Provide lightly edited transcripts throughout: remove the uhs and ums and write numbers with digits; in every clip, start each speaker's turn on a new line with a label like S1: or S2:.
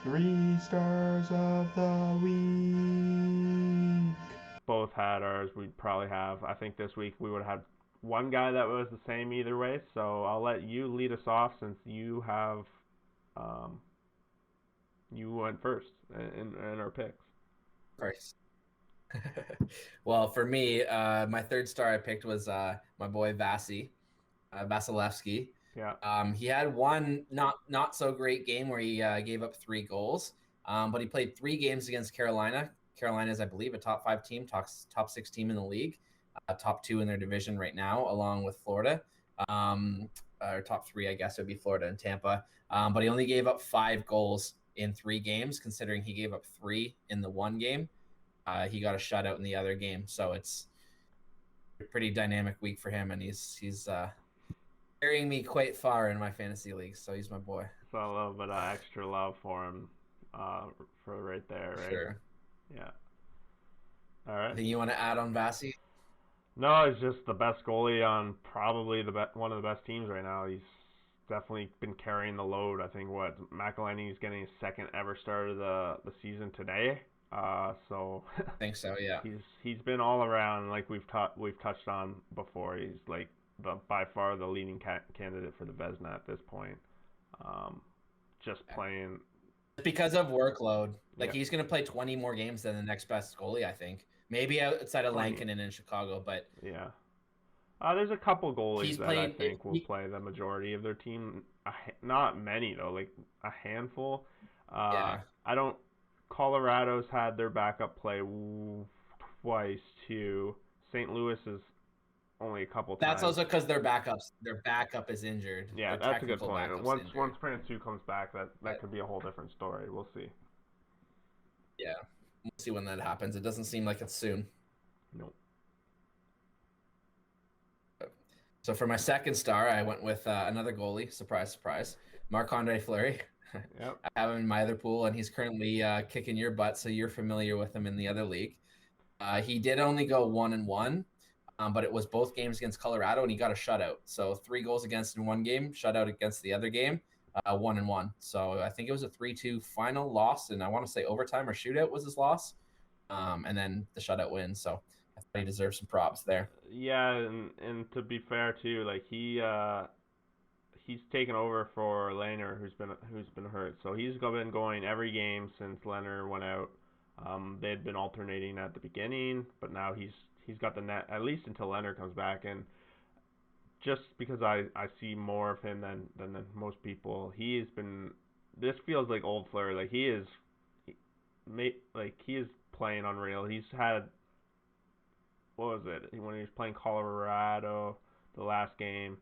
S1: Three stars of the week.
S2: Both had ours. We'd probably have. I think this week we would have had one guy that was the same either way. So I'll let you lead us off since um, you went first in our picks.
S3: First. Well, for me, my third star I picked was my boy Vasilevsky.
S2: Yeah.
S3: He had one not so great game where he gave up 3 goals, but he played 3 games against Carolina. Carolina is, I believe, a top 5 team, top 6 team in the league, top 2 in their division right now, along with Florida. Or top 3, I guess, would be Florida and Tampa. But he only gave up 5 goals in 3 games, considering he gave up 3 in the one game. He got a shutout in the other game, so it's a pretty dynamic week for him, and he's carrying me quite far in my fantasy league, so he's my boy.
S2: So a little bit of extra love for him, for right there, right?
S3: Sure.
S2: Yeah. All right.
S3: Anything you want to add on Vasi?
S2: No, he's just the best goalie on probably one of the best teams right now. He's definitely been carrying the load. I think McElhinney's getting his second ever start of the season today. So
S3: I think so, yeah.
S2: He's been all around, like we've touched on before. He's like by far the leading candidate for the Vezina at this point. Just playing
S3: because of workload. Like he's gonna play 20 more games than the next best goalie, I think. Maybe outside of Lankinen in Chicago, but
S2: yeah. There's a couple goalies that I think will play the majority of their team. Not many though, like a handful.
S3: Yeah.
S2: Colorado's had their backup play twice too. St. Louis is only a couple times.
S3: That's also because their backup is injured.
S2: Yeah, that's a good point. Once Prince comes back, that could be a whole different story. We'll see.
S3: Yeah, we'll see when that happens. It doesn't seem like it's soon.
S2: Nope.
S3: So for my second star, I went with another goalie. Surprise, surprise. Marc Condrey Fleury.
S2: Yep.
S3: I have him in my other pool, and he's currently kicking your butt, so you're familiar with him in the other league. He did only go 1-1, but it was both games against Colorado, and he got a shutout. So 3 goals against in one game, shutout against the other game, 1-1. So I think it was a 3-2 final loss, and I want to say overtime or shootout was his loss, and then the shutout win. So I thought he deserved some props there.
S2: Yeah, and to be fair too, like he's taken over for Lehner, who's been hurt. So he's been going every game since Lehner went out. They had been alternating at the beginning, but now he's got the net at least until Lehner comes back. And just because I see more of him than most people, he's been. This feels like old Fleury. Like he is playing unreal. He's had, what was it, when he was playing Colorado the last game,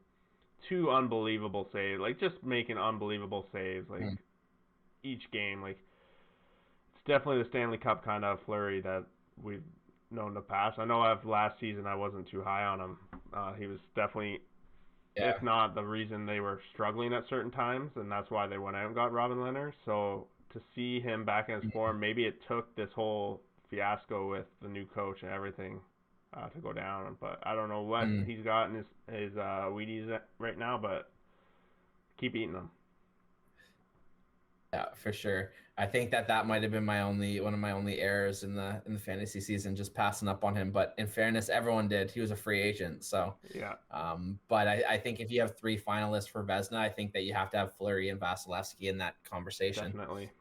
S2: 2 unbelievable saves, like just making unbelievable saves, like each game. Like it's definitely the Stanley Cup kind of Fleury that we've known in the past. I know last season I wasn't too high on him. He was definitely, if not the reason they were struggling at certain times, and that's why they went out and got Robin Lehner. So to see him back in his form, maybe it took this whole fiasco with the new coach and everything to go down, but I don't know what he's got in his Wheaties right now, but keep eating them.
S3: Yeah, for sure. I think that might have been one of my only errors in the fantasy season, just passing up on him. But in fairness, everyone did. He was a free agent, so
S2: yeah.
S3: But I think if you have 3 finalists for Vezina, I think that you have to have Fleury and Vasilevsky in that conversation.
S2: Definitely.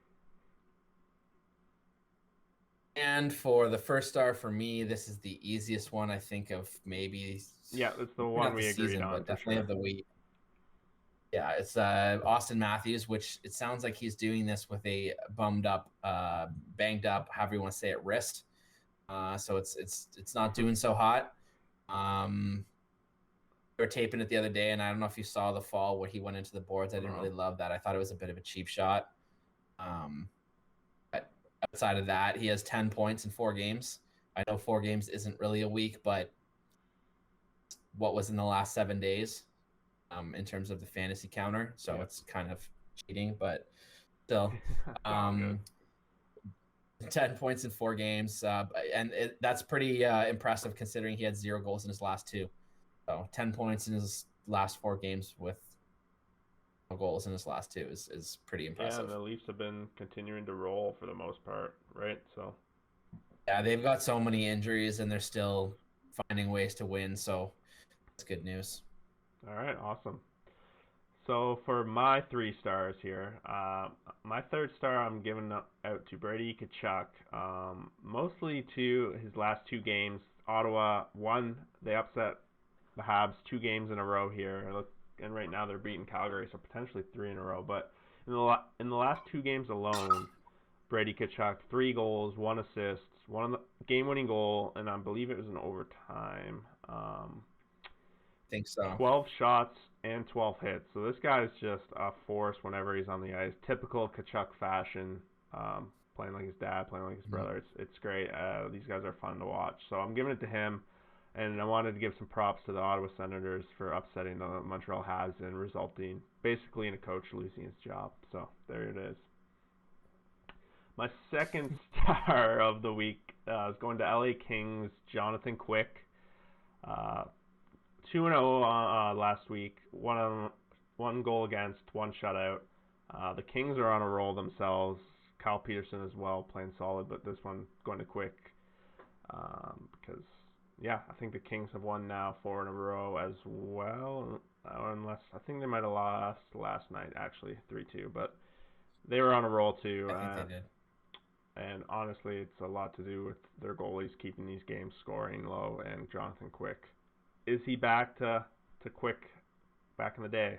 S3: And for the first star for me, this is the easiest one I think of maybe.
S2: Yeah, it's the one we agreed on.
S3: But definitely of the week. Yeah, it's Austin Matthews, which it sounds like he's doing this with a banged up, however you want to say it, wrist. So it's not doing so hot. They were taping it the other day, and I don't know if you saw the fall where he went into the boards. I didn't really love that. I thought it was a bit of a cheap shot. But outside of that, he has 10 points in 4 games. I know 4 games isn't really a week, but what was in the last 7 days in terms of the fantasy counter. So it's kind of cheating, but still. 10 points in 4 games. And that's pretty impressive considering he had 0 goals in his last 2. So 10 points in his last 4 games with goals in his last two is pretty impressive.
S2: Yeah, the Leafs have been continuing to roll for the most part, right? So
S3: yeah, they've got so many injuries and they're still finding ways to win. So that's good news.
S2: all right, awesome. So for my 3 stars here, my third star I'm giving out to Brady Cachuck, mostly to his last 2 games. Ottawa won; they upset the Habs 2 games in a row here, and right now they're beating Calgary, so potentially 3 in a row. But in the last 2 games alone, Brady Cachuck 3 goals, 1 assist, 1 game-winning goal, and I believe it was in overtime.
S3: I think so.
S2: 12 shots and 12 hits. So this guy is just a force whenever he's on the ice. Typical Cachuck fashion, playing like his dad, playing like his brother. It's great. These guys are fun to watch. So I'm giving it to him. And I wanted to give some props to the Ottawa Senators for upsetting the Montreal Habs and resulting basically in a coach losing his job. So there it is. My second star of the week is going to LA Kings, Jonathan Quick. 2-0 last week, one goal against, 1 shutout. The Kings are on a roll themselves. Kyle Peterson as well, playing solid, but this one going to Quick because, yeah, I think the Kings have won now 4 in a row as well, unless I think they might have lost last night, actually, 3-2, but they were on a roll too.
S3: I think they did.
S2: And honestly, it's a lot to do with their goalies keeping these games scoring low, and Jonathan Quick. Is he back to Quick back in the day?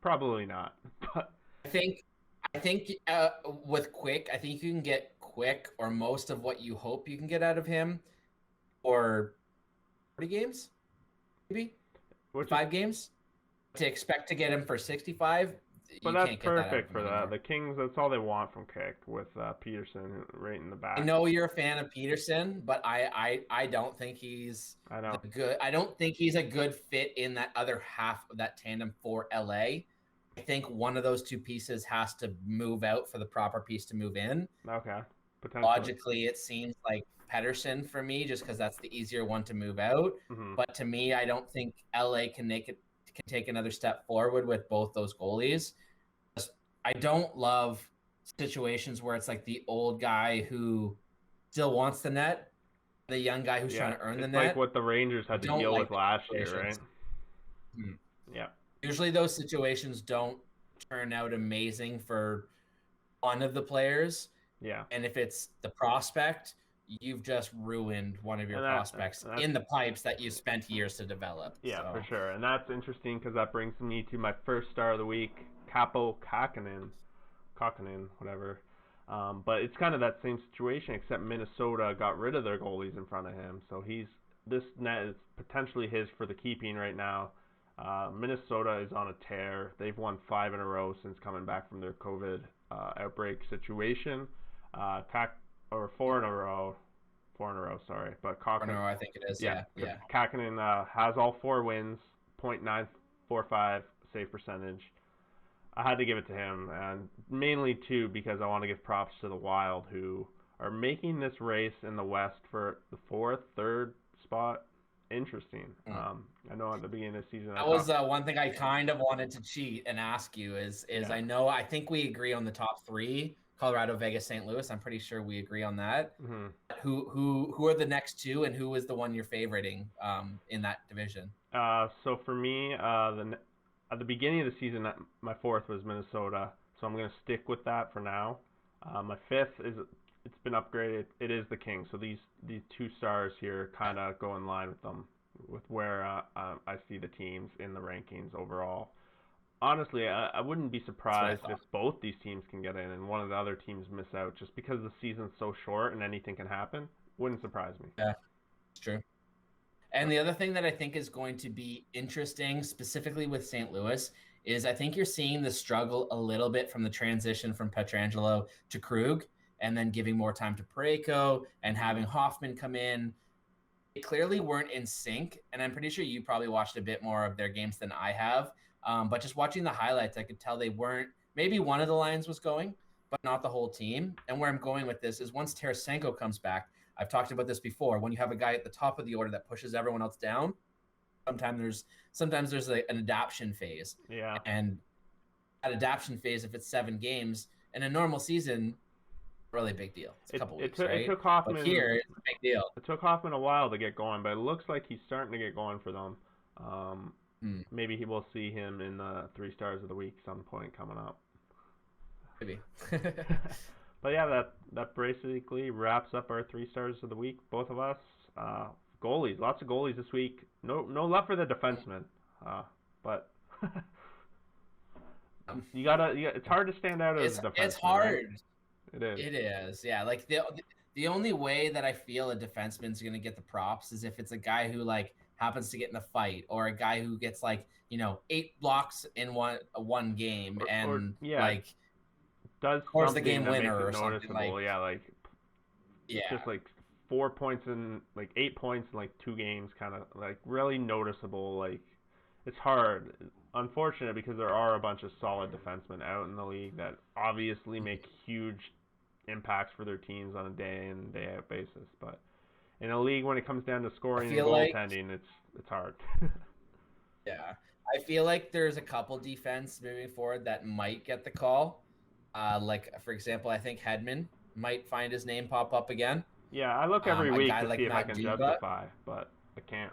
S2: Probably not. But
S3: I think with Quick, I think you can get Quick or most of what you hope you can get out of him, or 40 games, maybe 5 games. To expect to get him for 65.
S2: But that's perfect for that. The Kings, that's all they want from Kick with Peterson right in the back.
S3: I know you're a fan of Peterson, but I don't think he's good. I don't think he's a good fit in that other half of that tandem for LA. I think one of those 2 pieces has to move out for the proper piece to move in.
S2: Okay. Potentially.
S3: Logically, it seems like Pedersen for me, just because that's the easier one to move out.
S2: Mm-hmm.
S3: But to me, I don't think LA can take another step forward with both those goalies. I don't love situations where it's like the old guy who still wants the net, the young guy who's trying to earn the net.
S2: Like what the Rangers had to deal with last year, right?
S3: Hmm.
S2: Yeah.
S3: Usually those situations don't turn out amazing for one of the players.
S2: Yeah.
S3: And if it's the prospect, you've just ruined one of your prospects in the pipes that you spent years to develop.
S2: Yeah, for sure. And that's interesting because that brings me to my first star of the week, Capo, Kakanin, whatever. But it's kind of that same situation, except Minnesota got rid of their goalies in front of him. So this net is potentially his for the keeping right now. Minnesota is on a tear. They've won 5 in a row since coming back from their COVID outbreak situation. 4 in a row, sorry. But Cochrane,
S3: I think it is. Yeah.
S2: Kakanin has all 4 wins, .945 save percentage. I had to give it to him, and mainly too because I want to give props to the Wild, who are making this race in the West for the 4th, 3rd spot interesting. I know at the beginning of the season
S3: that was one thing I kind of wanted to cheat and ask you is I think we agree on the top 3: Colorado, Vegas, St. Louis. I'm pretty sure we agree on that.
S2: Mm-hmm.
S3: Who are the next 2, and who is the one you're favoriting in that division?
S2: So for me, at the beginning of the season, my 4th was Minnesota, so I'm going to stick with that for now. My 5th it's been upgraded. It is the Kings. So these 2 stars here kind of go in line with them, with where I see the teams in the rankings overall. Honestly, I wouldn't be surprised if both these teams can get in and one of the other teams miss out, just because the season's so short and anything can happen. Wouldn't surprise me.
S3: Yeah, it's true. And the other thing that I think is going to be interesting, specifically with St. Louis, is I think you're seeing the struggle a little bit from the transition from Pietrangelo to Krug, and then giving more time to Parayko and having Hoffman come in. They clearly weren't in sync, and I'm pretty sure you probably watched a bit more of their games than I have. But just watching the highlights, I could tell they weren't. Maybe one of the lines was going, but not the whole team. And where I'm going with this is once Tarasenko comes back, I've talked about this before. When you have a guy at the top of the order that pushes everyone else down, sometimes there's an adaptation phase.
S2: Yeah.
S3: And that adaptation phase if it's 7 games. In a normal season, really big deal. It's a couple weeks, right?
S2: It took Hoffman.
S3: But here, it's a big deal.
S2: It took Hoffman a while to get going, but it looks like he's starting to get going for them. Maybe he will see him in the 3 stars of the week some point coming up.
S3: Maybe.
S2: But yeah, that basically wraps up our 3 stars of the week. Both of us. Goalies, lots of goalies this week. No love for the defensemen. But you gotta. It's hard to stand out as a defenseman.
S3: It's hard.
S2: Right? It is.
S3: It is. Yeah. Like the only way that I feel a defenseman's gonna get the props is if it's a guy who like happens to get in a fight, or a guy who gets like 8 blocks in one game like
S2: does
S3: scores the game
S2: that
S3: winner
S2: makes it
S3: or something
S2: noticeable.
S3: like.
S2: It's just like 4 points in like 8 points in like 2 games, kind of like really noticeable. Like it's hard, unfortunate, because there are a bunch of solid defensemen out in the league that obviously make huge impacts for their teams on a day in day out basis. But in a league when it comes down to scoring and goaltending, it's hard.
S3: Yeah, I feel like there's a couple defense moving forward that might get the call. Like for example, I think Hedman might find his name pop up again.
S2: Yeah, I look every week to see if I can justify, but I can't.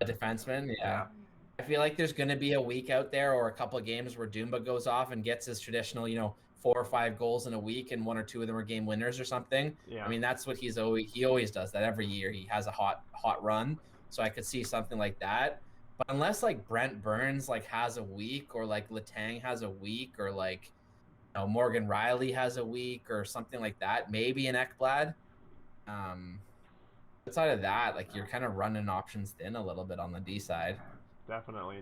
S3: A defenseman, yeah. I feel like there's going to be a week out there or a couple of games where Dumba goes off and gets his traditional, 4 or 5 goals in a week, and 1 or 2 of them are game winners or something. Yeah. I mean, that's what he always does that every year. He has a hot run, so I could see something like that. But unless like Brent Burns like has a week, or like Letang has a week, or like Morgan Riley has a week or something like that, maybe an Ekblad. Outside of that, like you're kind of running options thin a little bit on the D side.
S2: Definitely.